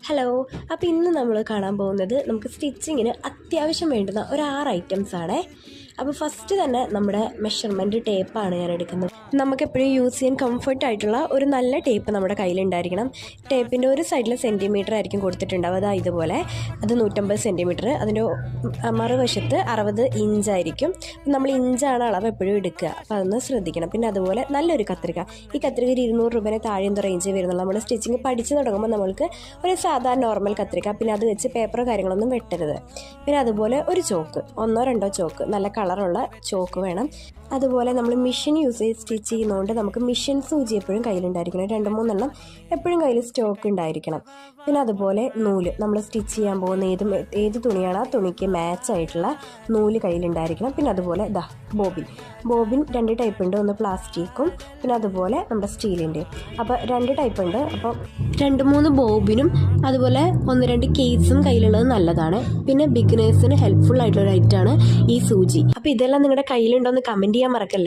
Hello. അപ്പോൾ ഇന്ന് നമ്മൾ കാണാൻ പോകുന്നത് നമുക്ക് സ്റ്റിച്ചിങ്ങിന് അത്യാവശ്യം വേണ്ടുന്ന ഒരു 6 ഐറ്റംസ് ആണ്. അപ്പോൾ ഫസ്റ്റ് തന്നെ നമ്മുടെ മെഷർമെൻറ്റ് ടേപ്പാണ് ഞാൻ എടുക്കുന്നത്. നമുക്കെപ്പോഴും യൂസ് ചെയ്യാൻ കംഫർട്ടായിട്ടുള്ള ഒരു നല്ല ടേപ്പ് നമ്മുടെ കയ്യിലുണ്ടായിരിക്കണം. ടേപ്പിൻ്റെ ഒരു സൈഡിൽ സെൻറ്റിമീറ്റർ ആയിരിക്കും കൊടുത്തിട്ടുണ്ടാവുക. അതാ ഇതുപോലെ അത് 150 സെൻറ്റിമീറ്റർ, അതിൻ്റെ മറുവശത്ത് 60 ഇഞ്ചായിരിക്കും. നമ്മൾ ഇഞ്ചാണ് അളവ് എപ്പോഴും എടുക്കുക, അപ്പോൾ അതൊന്ന് ശ്രദ്ധിക്കണം. പിന്നെ അതുപോലെ നല്ലൊരു കത്രിക. ഈ കത്രിക ഒരു 200 രൂപേനെ താഴെ എന്തോ റേഞ്ച് വരുന്നുള്ളൂ. നമ്മൾ സ്റ്റിച്ചിങ് പഠിച്ച് തുടങ്ങുമ്പോൾ നമ്മൾക്ക് ഒരു സാധാരണ നോർമൽ കത്രിക, പിന്നെ അത് വെച്ച് പേപ്പറോ കാര്യങ്ങളൊന്നും വെട്ടരുത്. പിന്നെ അതുപോലെ ഒരു ചോക്ക്, 1-2 ചോക്ക്, നല്ല കളറുള്ള ചോക്ക് വേണം. അതുപോലെ നമ്മൾ മെഷീൻ യൂസ് ചെയ്ത് സ്റ്റിച്ച് ചെയ്യുന്നതുകൊണ്ട് നമുക്ക് മെഷീൻ സൂചി എപ്പോഴും കയ്യിലുണ്ടായിരിക്കണം. 2-3 എണ്ണം എപ്പോഴും കയ്യിൽ സ്റ്റോക്ക് ഉണ്ടായിരിക്കണം. പിന്നെ അതുപോലെ നൂല്, നമ്മൾ സ്റ്റിച്ച് ചെയ്യാൻ പോകുന്ന ഏത് തുണിയാണ് ആ തുണിക്ക് മാച്ച് ആയിട്ടുള്ള നൂല് കയ്യിലുണ്ടായിരിക്കണം. പിന്നെ അതുപോലെ ബോബിൻ 2 ടൈപ്പ് ഉണ്ട്, ഒന്ന് പ്ലാസ്റ്റിക്കും പിന്നെ അതുപോലെ നമ്മുടെ സ്റ്റീലിൻ്റെ. അപ്പോൾ 2 ടൈപ്പ് ഉണ്ട്. അപ്പോൾ 2-3 ബോബിനും അതുപോലെ 1-2 കേസും കയ്യിലുള്ളത് നല്ലതാണ്. പിന്നെ ബിഗിനേഴ്സിന് ഹെൽപ്ഫുൾ ആയിട്ടുള്ള ഒരു ഐറ്റമാണ് ഈ സൂചി. അപ്പോൾ ഇതെല്ലാം നിങ്ങളുടെ കയ്യിലുണ്ടോ എന്ന് കമൻറ്റ് ചെയ്യാൻ മറക്കല്ലേ.